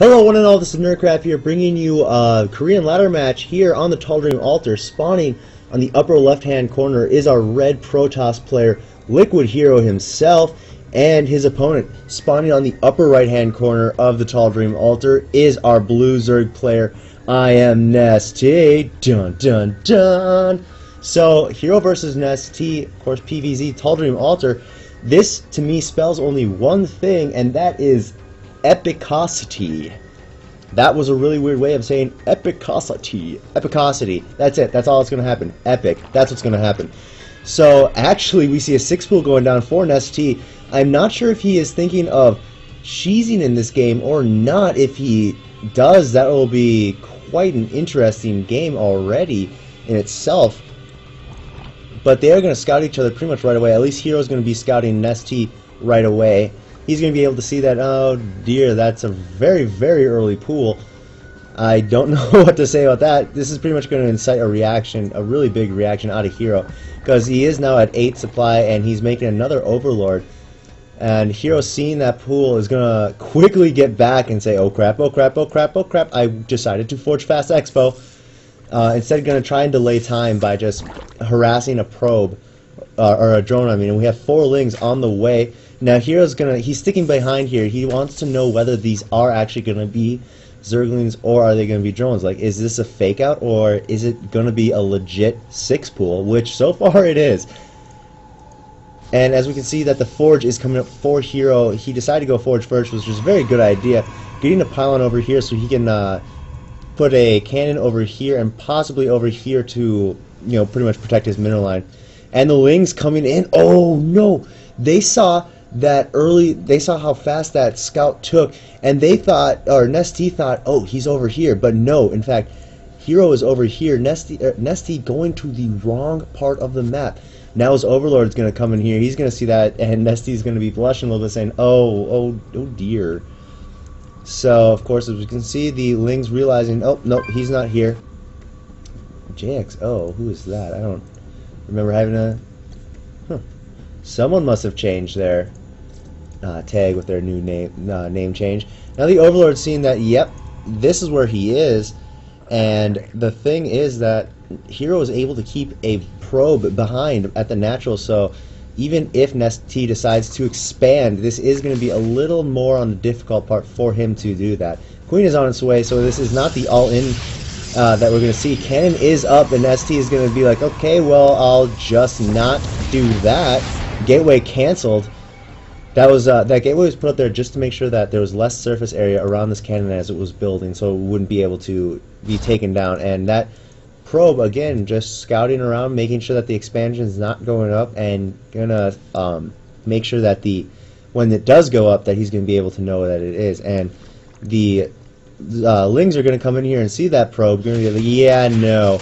Hello one and all, this is Nerdcraft here, bringing you a Korean ladder match here on the Tall Dream Altar. Spawning on the upper left hand corner is our red Protoss player, LiquidHerO himself, and his opponent. Spawning on the upper right hand corner of the Tall Dream Altar is our blue Zerg player, IMNesTea. Dun dun dun! So, Hero versus NesTea, of course PVZ, Tall Dream Altar. This to me spells only one thing, and that is epicosity. That was a really weird way of saying epicosity. Epicosity. That's it. That's all that's going to happen. Epic. That's what's going to happen. So actually we see a 6-pool going down for NesTea. I'm not sure if he is thinking of cheesing in this game or not. If he does, that will be quite an interesting game already in itself. But they are going to scout each other pretty much right away. At least Hero's going to be scouting NesTea right away. He's going to be able to see that, oh dear, that's a very, very early pool. I don't know what to say about that. This is pretty much going to incite a reaction, a really big reaction out of Hero, because he is now at 8 supply and he's making another Overlord. And Hero, seeing that pool, is going to quickly get back and say, oh crap, oh crap, oh crap, oh crap, I decided to forge fast expo. Instead, going to try and delay time by just harassing a probe, or a drone, I mean. And we have 4 lings on the way. Now Hero's he's sticking behind here. He wants to know whether these are actually gonna be Zerglings or are they gonna be drones. Like, is this a fake out or is it gonna be a legit 6-pool? Which so far it is. And as we can see that the forge is coming up for Hero. He decided to go forge first, which was a very good idea. Getting a pylon over here so he can put a cannon over here and possibly over here to, you know, pretty much protect his mineral line. And the lings coming in. Oh no! They saw that early, they saw how fast that scout took, and they thought, or NesTea thought, oh, he's over here. But no, in fact, Hero is over here. NesTea going to the wrong part of the map. Now his Overlord is going to come in here. He's going to see that, and NesTea is going to be blushing a little bit, saying, oh dear. So, of course, as we can see, the lings realizing, oh, no, he's not here. JXO, who is that? I don't remember having a... Someone must have changed their tag with their new name change. Now the Overlord's seeing that, yep, this is where he is, and the thing is that Hero is able to keep a probe behind at the natural, so even if NesTea decides to expand, this is going to be a little more on the difficult part for him to do that. Queen is on its way, so this is not the all-in that we're going to see. Cannon is up, and NesTea is going to be like, okay, well, I'll just not do that. Gateway canceled. That was that gateway was put up there just to make sure that there was less surface area around this cannon as it was building, so it wouldn't be able to be taken down. And that probe, again, just scouting around, making sure that the expansion is not going up, and gonna make sure that when it does go up, that he's gonna be able to know that it is. And the lings are gonna come in here and see that probe. Gonna be like, yeah, no.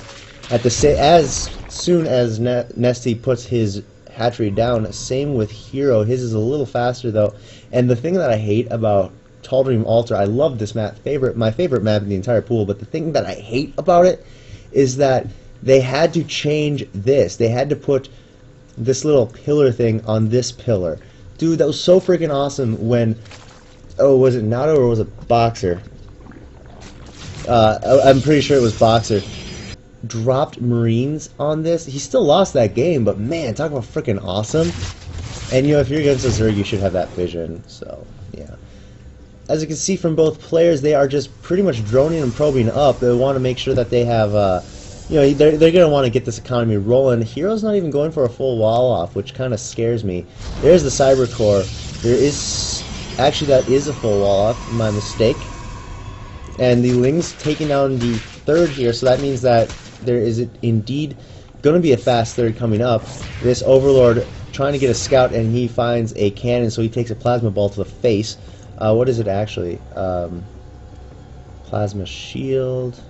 As soon as NesTea puts his hatchery down, same with Hero. His is a little faster though. And the thing that I hate about Tall Dream Altar, I love this map, my favorite map in the entire pool, but the thing that I hate about it is that they had to change this. They had to put this little pillar thing on this pillar. Dude, that was so freaking awesome when, oh, was it Nato or was it Boxer? I'm pretty sure it was Boxer. Dropped Marines on this. He still lost that game, but man, talk about freaking awesome. And you know, if you're against a Zerg, you should have that vision. So yeah, as you can see from both players, they are just pretty much droning and probing up. They want to make sure that they have you know, they're gonna want to get this economy rolling. Hero's not even going for a full wall off, which kind of scares me. There's the cyber core. There is actually, that is a full wall off, my mistake. And the lings taking down the third here, so that means that there is indeed going to be a fast third coming up. This Overlord trying to get a scout, and he finds a cannon, so he takes a plasma ball to the face. What is it actually? Plasma shield.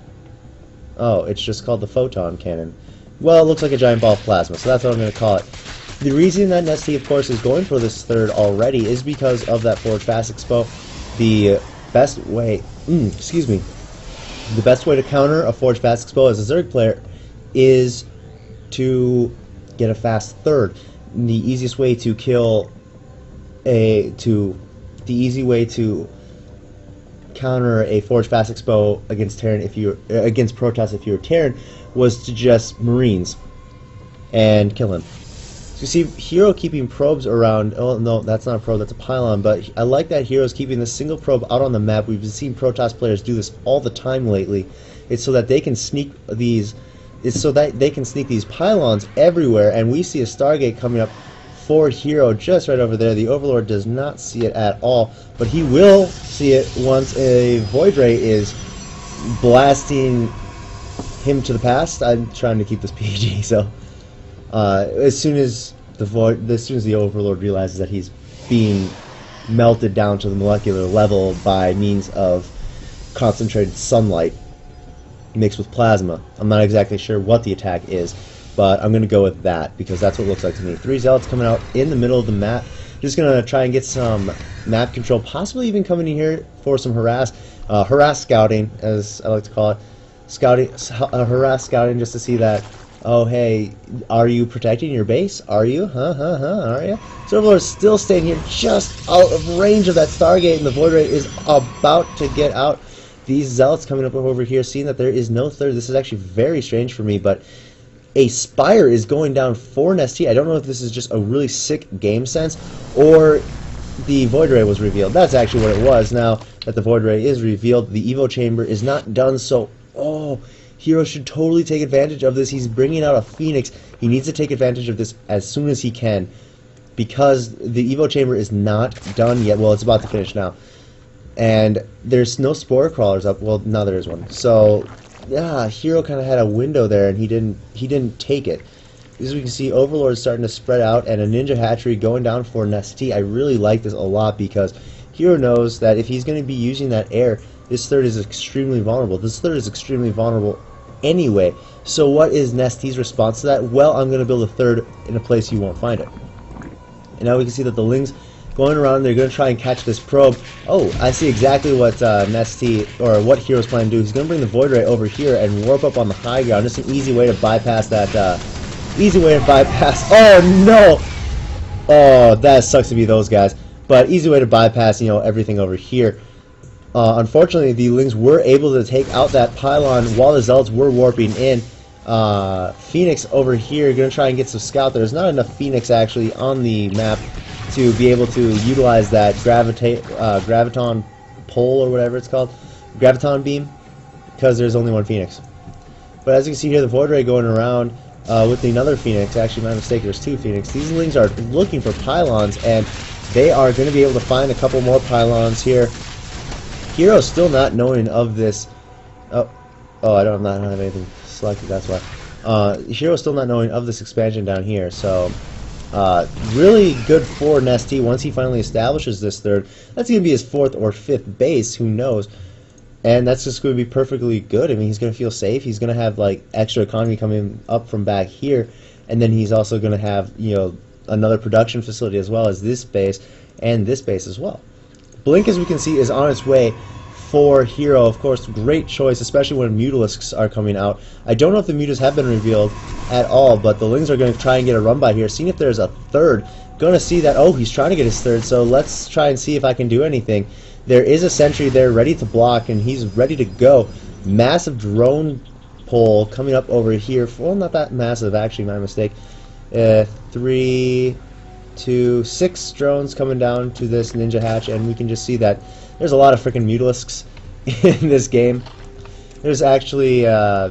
Oh, it's just called the photon cannon. Well, it looks like a giant ball of plasma, so that's what I'm going to call it. The reason that NesTea, of course, is going for this third already is because of that forward fast expo. The best way, excuse me, the best way to counter a forge fast expo as a Zerg player is to get a fast third. The easiest way to kill counter a Forge Fast Expo against Terran against Protoss if you were Terran was to just Marines and kill him. So you see Hero keeping probes around. Oh no, that's not a probe, that's a pylon. But I like that Hero's keeping this single probe out on the map. We've seen Protoss players do this all the time lately. It's so that they can sneak these. It's so that they can sneak these pylons everywhere. And we see a Stargate coming up for Hero just right over there. The Overlord does not see it at all, but he will see it once a Void Ray is blasting him to the past. I'm trying to keep this PG, so. As soon as the Overlord realizes that he's being melted down to the molecular level by means of concentrated sunlight mixed with plasma. I'm not exactly sure what the attack is, but I'm going to go with that because that's what it looks like to me. 3 Zealots coming out in the middle of the map. Just going to try and get some map control, possibly even coming in here for some harass scouting, as I like to call it. Harass scouting just to see that, oh hey, are you protecting your base? Are you? Are you? So Overlord is still staying here just out of range of that Stargate, and the Void Ray is about to get out. These Zealots coming up over here, seeing that there is no third. This is actually very strange for me, but a Spire is going down for IMNesTea. I don't know if this is just a really sick game sense, or the Void Ray was revealed. That's actually what it was. Now that the Void Ray is revealed, the Evo Chamber is not done, so, oh, Hero should totally take advantage of this. He's bringing out a Phoenix. He needs to take advantage of this as soon as he can, because the Evo Chamber is not done yet. Well, it's about to finish now. And there's no Spore Crawlers up. Well, now there is one. So, yeah, Hero kind of had a window there, and he didn't take it. As we can see, Overlord is starting to spread out, and a Ninja Hatchery going down for IMNesTea. I really like this a lot because Hero knows that if he's going to be using that air, this third is extremely vulnerable. This third is extremely vulnerable anyway. So what is IMNesTea's response to that? Well, I'm going to build a third in a place you won't find it. And now we can see that the Lings going around, they're going to try and catch this probe. Oh, I see exactly what IMNesTea, or what Hero's planning to do. He's going to bring the Void Ray over here and warp up on the high ground. Just an easy way to bypass that, oh no! Oh, that sucks to be those guys. But easy way to bypass, everything over here. Unfortunately, the Lings were able to take out that pylon while the Zealots were warping in. Phoenix over here, going to try and get some scout. There's not enough Phoenix actually on the map to be able to utilize that graviton pole or whatever it's called, graviton beam, because there's only one Phoenix. But as you can see here, the Void Ray going around with another Phoenix. Actually, my mistake, there's 2 Phoenix. These Lings are looking for pylons, and they are going to be able to find a couple more pylons here. Hero's still not knowing of this. Oh, I don't have anything selected. That's why. Hero's still not knowing of this expansion down here. So, really good for IMNesTea once he finally establishes this third. That's going to be his 4th or 5th base. Who knows? And that's just going to be perfectly good. I mean, he's going to feel safe. He's going to have like extra economy coming up from back here, and then he's also going to have another production facility as well as this base and this base as well. Blink, as we can see, is on its way for Hero. Of course, great choice, especially when Mutalisks are coming out. I don't know if the Mutas have been revealed at all, but the Lings are going to try and get a run by here, seeing if there's a third. Going to see that, oh, he's trying to get his third, so let's try and see if I can do anything. There is a sentry there ready to block, and he's ready to go. Massive drone pole coming up over here. Well, not that massive, actually, my mistake. 3, 2, 6 drones coming down to this Ninja Hatch, and we can just see that there's a lot of freaking Mutalisks in this game. There's actually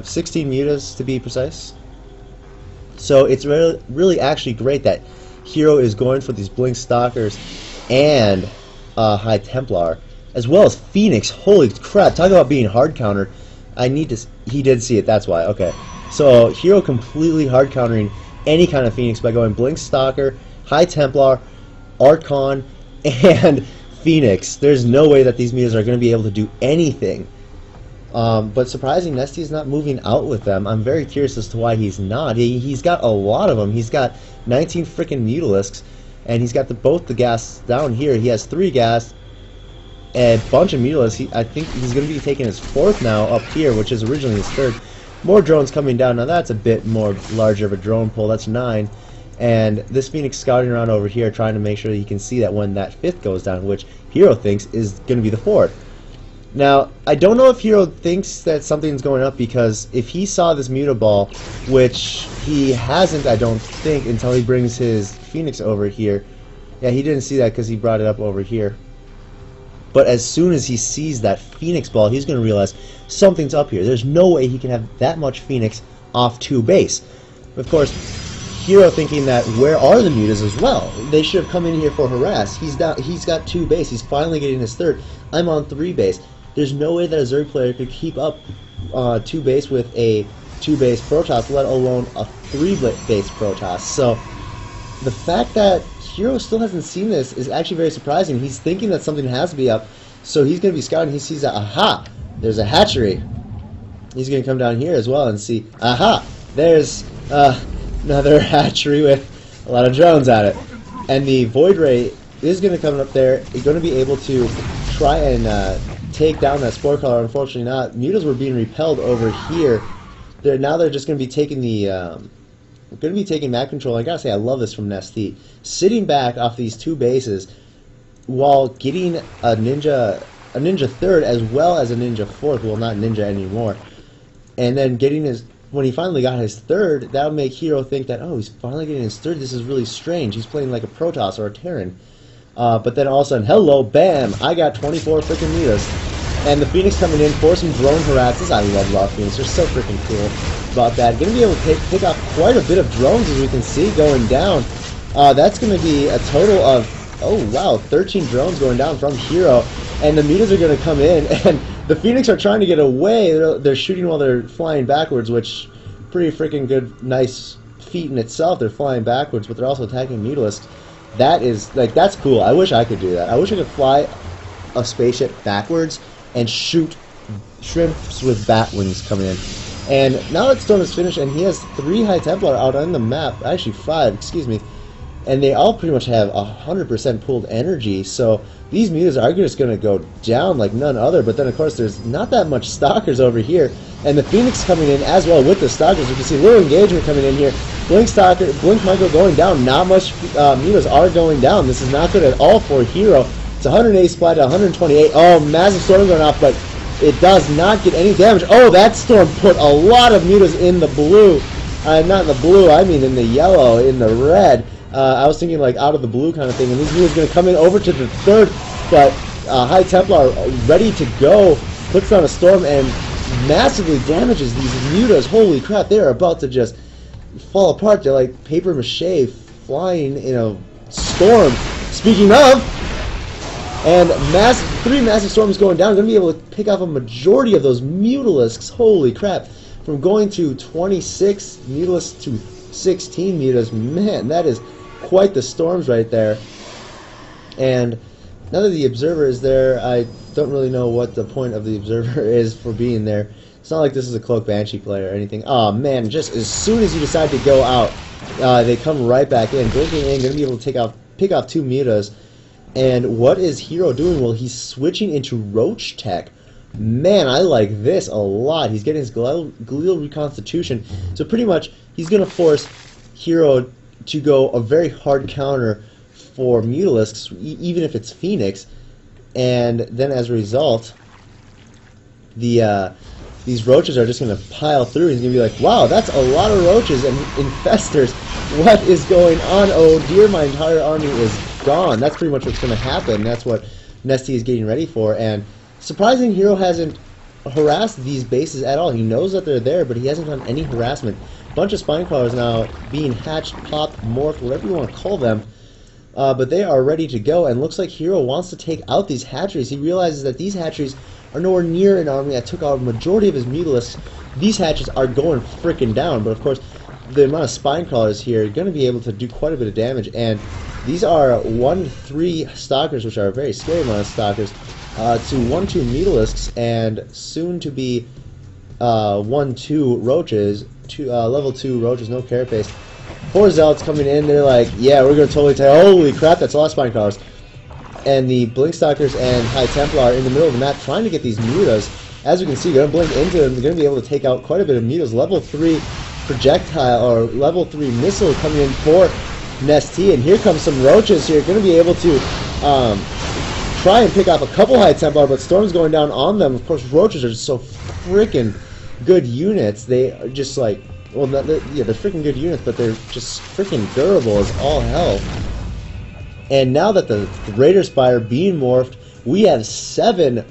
16 Mutas to be precise. So it's really actually great that Hero is going for these Blink Stalkers and High Templar, as well as Phoenix. Holy crap, talk about being hard countered. He did see it, that's why. Okay. So Hero completely hard countering any kind of Phoenix by going Blink Stalker, High Templar, Archon, and Phoenix. There's no way that these Mutas are going to be able to do anything. But surprising, IMNesTea is not moving out with them. I'm very curious as to why he's not. He's got a lot of them. He's got 19 freaking Mutalisks, and he's got both the gas down here. He has 3 gas, a bunch of Mutalisks. I think he's going to be taking his 4th now up here, which is originally his 3rd. More drones coming down. Now that's a bit more larger of a drone pull. That's 9. And this Phoenix scouting around over here, trying to make sure that he can see that when that 5th goes down, which Hero thinks is going to be the 4th. Now, I don't know if Hero thinks that something's going up, because if he saw this Muta Ball, which he hasn't, I don't think, until he brings his Phoenix over here. Yeah, he didn't see that because he brought it up over here. But as soon as he sees that Phoenix Ball, he's going to realize something's up here. There's no way he can have that much Phoenix off 2 base. Of course, Hero thinking that where are the Mutas as well? They should have come in here for harass. He's got 2 base. He's finally getting his 3rd. I'm on 3 base. There's no way that a Zerg player could keep up 2 base with a 2 base Protoss, let alone a 3 base Protoss. So the fact that Hero still hasn't seen this is actually very surprising. He's thinking that something has to be up, so he's going to be scouting. He sees that, aha, there's a hatchery. He's going to come down here as well and see, aha, there's another hatchery with a lot of drones at it. And the Void Ray is going to come up there. He's going to be able to try and take down that Spore Caller. Unfortunately not. Mutas were being repelled over here. Now they're just going to be taking the map control. I gotta say, I love this from IMNesTea. Sitting back off these 2 bases while getting a ninja 3rd as well as a ninja 4th. Well, not ninja anymore. And then getting his, when he finally got his 3rd, that'll make Hero think that, oh, he's finally getting his 3rd. This is really strange. He's playing like a Protoss or a Terran. But then all of a sudden, hello, bam! I got 24 freaking Mutas. And the Phoenix coming in for some drone harasses. I love Phoenix. They're so freaking cool about that. Going to be able to pick off quite a bit of drones, as we can see, going down. That's going to be a total of, oh wow, 13 drones going down from Hero. And the Mutas are going to come in, and the Phoenix are trying to get away. They're shooting while they're flying backwards, which pretty freaking good, nice feat in itself. They're flying backwards, but they're also attacking Mutalisks. That is, like, that's cool. I wish I could do that. I wish I could fly a spaceship backwards and shoot shrimps with bat wings coming in. And now that Storm is finished, and he has 3 High Templar out on the map, actually 5, excuse me, and they all pretty much have 100% pooled energy, so these Mutas are just going to go down like none other. But then of course there's not that much Stalkers over here, and the Phoenix coming in as well with the Stalkers. You can see little engagement coming in here. Blink Micro going down, not much Mutas are going down. This is not good at all for Hero. It's 180 splat to 128. Oh, massive storm going off, but it does not get any damage. Oh, that storm put a lot of Mutas in the blue. Not in the blue, I mean in the yellow, in the red. I was thinking like out of the blue kind of thing. And these Mutas going to come in over to the 3rd, but High Templar ready to go. Puts down a storm and massively damages these Mutas. Holy crap, they're about to just fall apart. They're like paper mache flying in a storm. Speaking of, and 3 massive storms going down. Going to be able to pick off a majority of those Mutalisks. Holy crap. From going to 26 Mutalisks to 16 Mutas. Man, that is quite the storms right there. And now that the Observer is there, I don't really know what the point of the Observer is for being there. It's not like this is a Cloak Banshee player or anything. Oh man, just as soon as you decide to go out, they come right back in. Blinking in, going to be able to pick off 2 Mutas. And what is Hero doing? Well, he's switching into Roach Tech. Man, I like this a lot. He's getting his glial reconstitution. So pretty much, he's going to force Hero to go a very hard counter for Mutalisks, even if it's Phoenix. And then as a result, these roaches are just going to pile through. He's going to be like, wow, that's a lot of roaches and infestors. What is going on? Oh dear, my entire army is gone. That's pretty much what's going to happen. That's what IMNesTea is getting ready for. And surprising, Hero hasn't harassed these bases at all. He knows that they're there, but he hasn't done any harassment. A bunch of spine crawlers now being hatched, popped, morphed, whatever you want to call them. But they are ready to go, and looks like Hero wants to take out these hatcheries. He realizes that these hatcheries are nowhere near an army that took out a majority of his Mutalisks. These hatches are going freaking down, but of course, the amount of spine crawlers here are going to be able to do quite a bit of damage. And these are 1-3 Stalkers, which are a very scary amount of Stalkers, to 1-2 Mutalisks, and soon to be 1-2 Roaches, level 2 Roaches, no carapace. 4 Zealots coming in, they're like, yeah, we're going to totally take, holy crap, that's a lot of spine crawlers. And the Blink Stalkers and High Templar are in the middle of the map trying to get these Mutas. As you can see, going to blink into them, they're going to be able to take out quite a bit of Mutas. Level 3 projectile, or level 3 missile coming in for IMNesTea, and here comes some Roaches here, going to be able to try and pick off a couple high Templar, but Storm's going down on them. Of course, Roaches are just so freaking good units. They are just like, well, yeah, they're freaking good units, but they're just freaking durable as all hell. And now that the Raider Spire being morphed, we have 7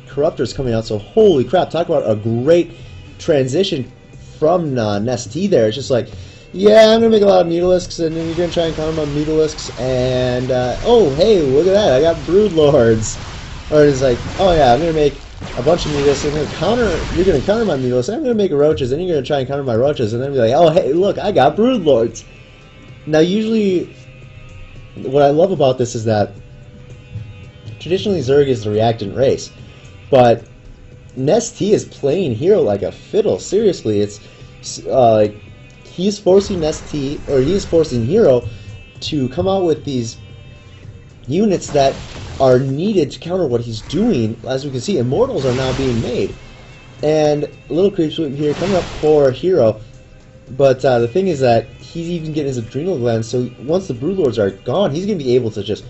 Corruptors coming out, so holy crap, talk about a great transition from IMNesTea there. It's just like, yeah, I'm going to make a lot of Mutalisks, and then you're going to try and counter my Mutalisks, and, oh, hey, look at that, I got Broodlords. Or it's like, oh yeah, I'm going to make a bunch of Mutalisks, and you're going to counter my Mutalisks, I'm going to make Roaches, and you're going to try and counter my Roaches, and then be like, oh, hey, look, I got Broodlords. Now, usually, what I love about this is that traditionally Zerg is the reactant race, but IMNesTea is playing Hero like a fiddle. Seriously, it's like he's forcing IMNesTea, or he's forcing Hero to come out with these units that are needed to counter what he's doing. As we can see, Immortals are now being made, and a little creep sweep here coming up for Hero. But the thing is that he's even getting his adrenal glands, so once the Broodlords are gone, he's going to be able to just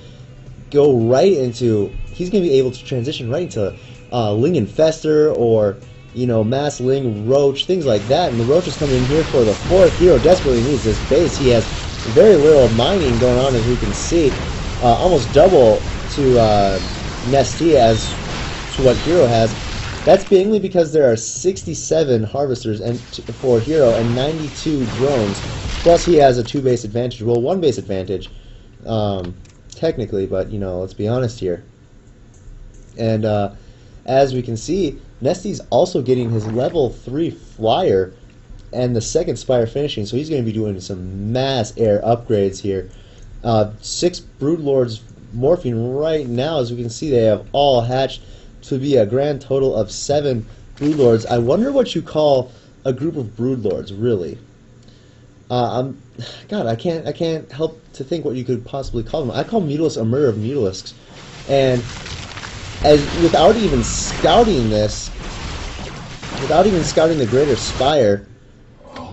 go right into, he's going to be able to transition right into Ling Infestor, or, you know, Mass Ling, Roach, things like that. And the Roach is coming in here for the 4th. Hero desperately needs this base. He has very little mining going on, as we can see. Almost double to IMNesTea as to what Hero has. That's mainly because there are 67 Harvesters for Hero and 92 drones. Plus he has a 2 base advantage. Well, 1 base advantage, technically, but, you know, let's be honest here. And as we can see, IMNesTea's also getting his level 3 flyer and the 2nd Spire finishing, so he's going to be doing some mass air upgrades here. 6 Broodlords morphing right now. As we can see, they have all hatched to be a grand total of 7 Broodlords. I wonder what you call a group of Broodlords, really. God, I can't help to think what you could possibly call them. I call Mutalisk a murder of Mutalisks, and without even scouting this, without even scouting the Greater Spire,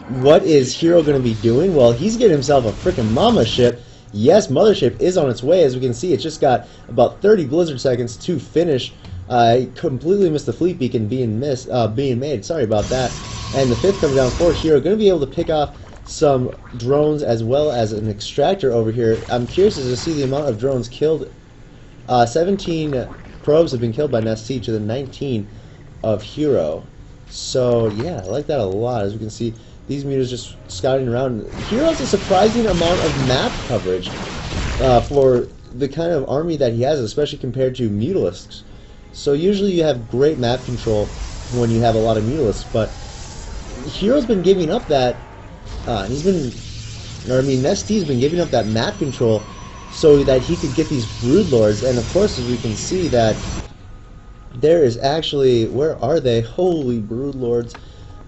what is Hero going to be doing? Well, he's getting himself a freaking mama ship. Yes, Mothership is on its way. As we can see, it's just got about 30 Blizzard seconds to finish. I completely missed the fleet beacon being made. Sorry about that. And the 5th comes down for Hero. Going to be able to pick off some drones as well as an extractor over here. I'm curious to see the amount of drones killed. 17 probes have been killed by IMNesTea to the 19 of Hero. So yeah, I like that a lot. As we can see, these meters just scouting around. Hero has a surprising amount of map coverage for the kind of army that he has, especially compared to Mutalisks. So usually you have great map control when you have a lot of Mutalisks, but Hero's been giving up that. IMNesTea's been giving up that map control so that he could get these Broodlords. And of course, as we can see, that there is actually, where are they? Holy Broodlords!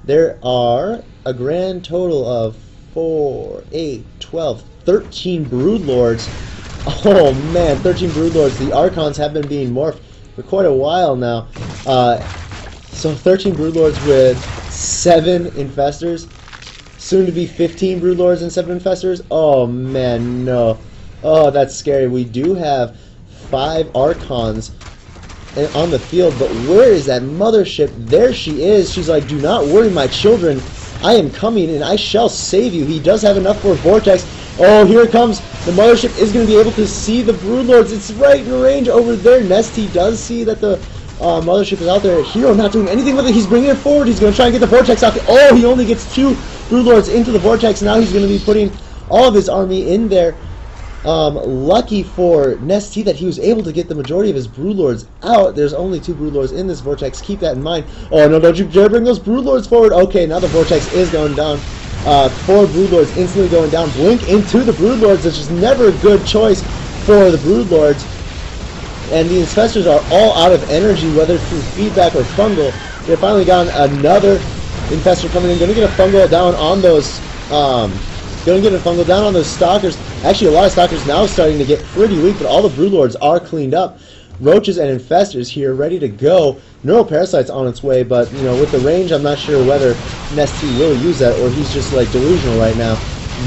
There are a grand total of 4, 8, 12, 13 Broodlords. Oh man, 13 Broodlords. The Archons have been being morphed for quite a while now. So 13 Broodlords with 7 Infestors. Soon to be 15 Broodlords and 7 Infestors. Oh man, no. Oh, that's scary. We do have 5 Archons on the field, but where is that Mothership? There she is. She's like, do not worry, my children. I am coming, and I shall save you. He does have enough for a Vortex. Oh, here it comes. The Mothership is going to be able to see the Broodlords. It's right in range over there. IMNesTea does see that the Mothership is out there. Hero not doing anything with it. He's bringing it forward. He's going to try and get the Vortex out. Oh, he only gets 2 Broodlords into the Vortex. Now he's going to be putting all of his army in there. Lucky for IMNesTea that he was able to get the majority of his Broodlords out. There's only 2 Broodlords in this Vortex. Keep that in mind. Oh no, don't you dare bring those Broodlords forward. Okay, now the Vortex is going down. 4 Broodlords instantly going down. Blink into the Broodlords, which is never a good choice for the Broodlords. And the Infestors are all out of energy, whether through feedback or fungal. They finally got another Infestor coming in. Going to get a fungal down on those. Going to get a fungal down on those Stalkers. Actually, a lot of Stalkers now starting to get pretty weak, but all the Broodlords are cleaned up. Roaches and Infestors here, ready to go. Neuroparasite's on its way, but you know, with the range, I'm not sure whether IMNesTea will use that, or he's just like delusional right now.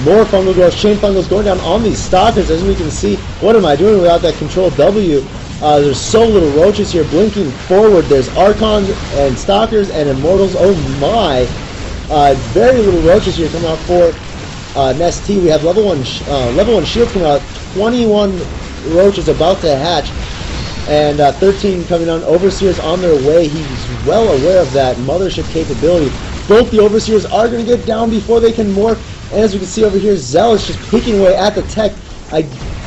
More fungal growth, chain fungals going down on these Stalkers, as we can see. What am I doing without that Control W? There's so little roaches here. Blinking forward, there's Archons and Stalkers and Immortals. Oh my! Very little roaches here coming out for IMNesTea. We have level 1 shield coming out. 21 roaches about to hatch, and 13 coming on. Overseers on their way. He's well aware of that mothership capability. Both the Overseers are going to get down before they can morph. And as we can see over here, Zealot's just picking away at the tech. I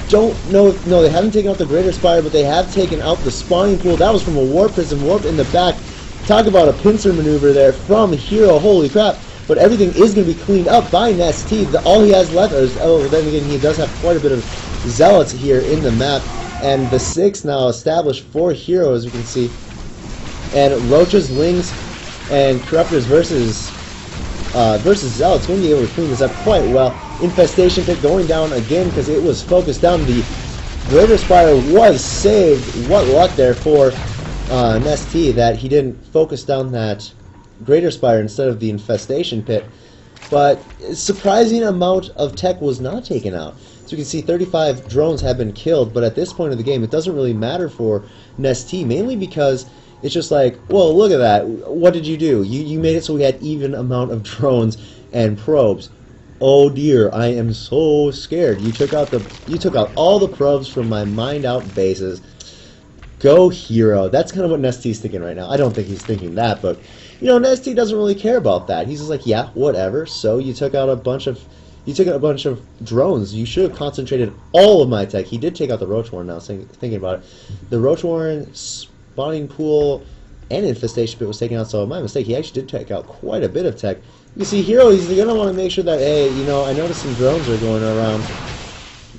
don't know if, no, they haven't taken out the Greater Spire, but they have taken out the spawning pool. That was from a Warp Prism, warp in the back. Talk about a pincer maneuver there from Hero, holy crap. But everything is going to be cleaned up by IMNesTea. All he has left is, oh, then again, he does have quite a bit of Zealots here in the map. And the 6 now established for Hero, as you can see. And Roaches, Lings, and Corruptors versus Zealots going to be able to clean this up quite well. Infestation Pit going down again because it was focused down. The Greater Spire was saved. What luck there for IMNesTea that he didn't focus down that Greater Spire instead of the Infestation Pit. But a surprising amount of tech was not taken out. So you can see 35 drones have been killed, but at this point of the game it doesn't really matter for IMNesTea, mainly because it's just like, well, look at that. What did you do? You made it so we had even amount of drones and probes. Oh dear, I am so scared. You took out all the probes from my mined out bases. Go Hero. That's kind of what IMNesTea's thinking right now. I don't think he's thinking that, but you know, IMNesTea doesn't really care about that. He's just like, yeah, whatever. So you took out a bunch of drones. You should have concentrated all of my tech. He did take out the Roach Warren now, thinking about it. The Roach Warren, spawning pool, and infestation pit was taken out, so my mistake, he actually did take out quite a bit of tech. You can see Hero, he's going to want to make sure that, hey, you know, I noticed some drones are going around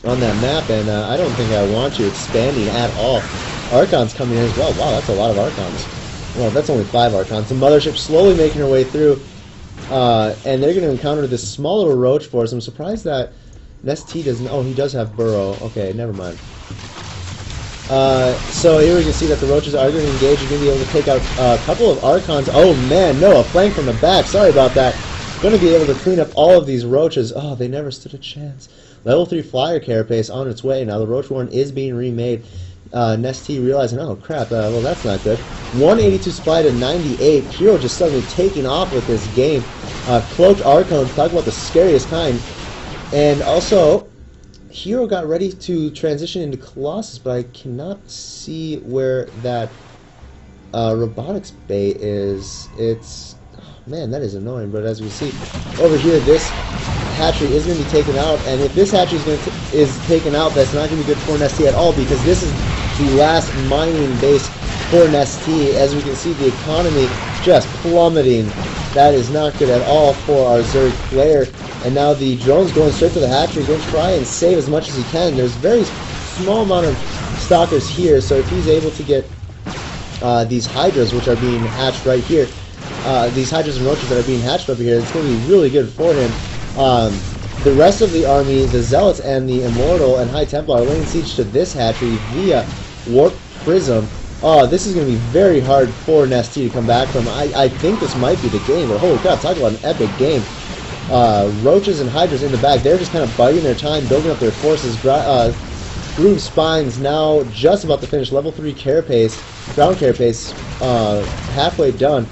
on that map, and I don't think I want you expanding at all. Archons coming in as well. Wow, that's a lot of Archons. Well, that's only 5 Archons. The mothership slowly making her way through, and they're going to encounter this small little roach force. I'm surprised that IMNesTea doesn't, oh, he does have Burrow. Okay, never mind. So here we can see that the roaches are going to engage. You're going to be able to take out a couple of Archons. Oh man, no, a flank from the back. Sorry about that. Going to be able to clean up all of these roaches. Oh, they never stood a chance. Level 3 Flyer Carapace on its way. Now the Roach Warren is being remade. IMNesTea realizing, oh crap, well that's not good. 182 supply to 98. Hero just suddenly taking off with this game. Cloaked Archons, talk about the scariest kind. And also, Hero got ready to transition into Colossus, but I cannot see where that robotics bay is. It's, oh, man, that is annoying. But as we see over here, this hatchery is going to be taken out, and if this hatchery is taken out, that's not going to be good for IMNesTea at all, because this is the last mining base for IMNesTea. As we can see, the economy just plummeting. That is not good at all for our Zerg player. And now the drone's going straight for the hatchery, going to try and save as much as he can. There's a very small amount of stalkers here, so if he's able to get these hydras, which are being hatched right here, these hydras and roaches that are being hatched over here, it's going to be really good for him. The rest of the army, the Zealots and the Immortal and High Templar, are laying siege to this hatchery via Warp Prism. Oh, this is going to be very hard for IMNesTea to come back from. I think this might be the game, but holy crap, talk about an epic game. Roaches and Hydras in the back, they're just kind of biding their time, building up their forces. Groove Spines now just about to finish. Level 3 Carapace, Ground Carapace, halfway done.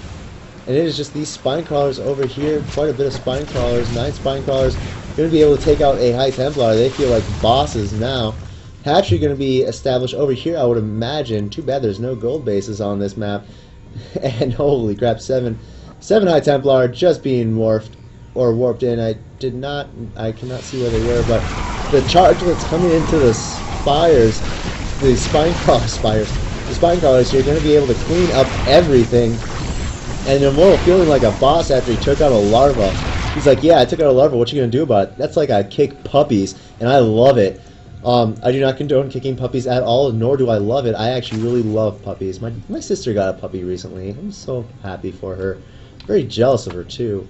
And it is just these Spine Crawlers over here, quite a bit of Spine Crawlers, 9 Spine Crawlers. Going to be able to take out a High Templar. They feel like bosses now. Hatchery going to be established over here, I would imagine. Too bad there's no gold bases on this map. And holy crap, 7 High Templar just being morphed or warped in. I cannot see where they were, but the charge that's coming into the spires, the Spine Crawler spires, the Spine Crawlers, you're going to be able to clean up everything. And Immortal feeling like a boss after he took out a larva. He's like, yeah, I took out a larva, what you going to do about it? That's like I kick puppies, and I love it. I do not condone kicking puppies at all, nor do I love it. I actually really love puppies. My sister got a puppy recently. I'm so happy for her. Very jealous of her, too.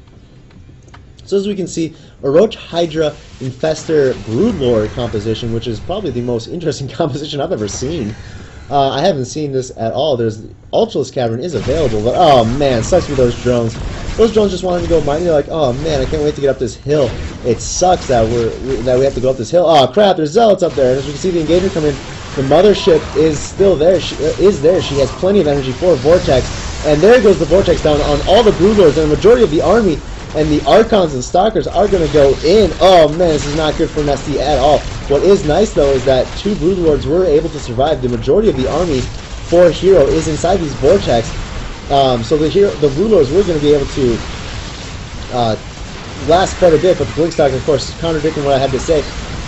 So as we can see, a Roach Hydra Infestor Broodlord composition, which is probably the most interesting composition I've ever seen. I haven't seen this at all. There's Ultralisk Cavern is available, but oh man, it sucks with those drones. Those drones just wanted to go mining. They're like, oh man, I can't wait to get up this hill. It sucks that we have to go up this hill. Oh crap, there's Zealots up there. And as we can see, the engagement come in The mothership is still there. She has plenty of energy for Vortex. And there goes the Vortex down on all the Broodlords and the majority of the army. And the Archons and Stalkers are going to go in. Oh man, this is not good for IMNesTea at all. What is nice though is that 2 Broodlords were able to survive. The majority of the army for Hero is inside these Vortex. So the Broodlords were going to be able to last quite a bit, but the Blink Stalker, of course, contradicting what I had to say.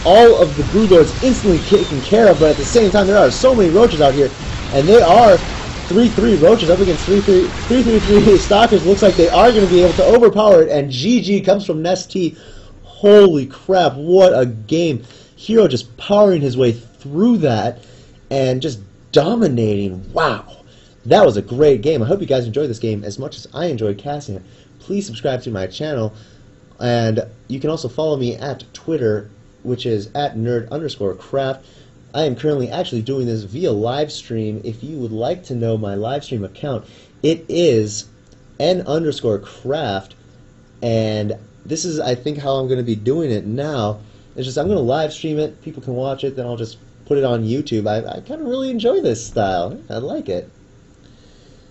All of the Broodlords instantly taken care of, but at the same time there are so many Roaches out here, and they are 3-3 Roaches up against 3-3 Stalkers. Looks like they are going to be able to overpower it, and GG comes from IMNesTea. Holy crap, what a game. Hero just powering his way through that and just dominating. Wow. That was a great game. I hope you guys enjoyed this game as much as I enjoyed casting it. Please subscribe to my channel, and you can also follow me at Twitter, which is at nerd_craft. I am currently actually doing this via live stream. If you would like to know my live stream account, it is n_craft, and this is, I think, how I'm going to be doing it now. It's just I'm going to live stream it. People can watch it, then I'll just put it on YouTube. I kind of really enjoy this style. I like it.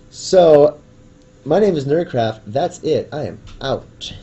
So, my name is Nerdcraft. That's it. I am out.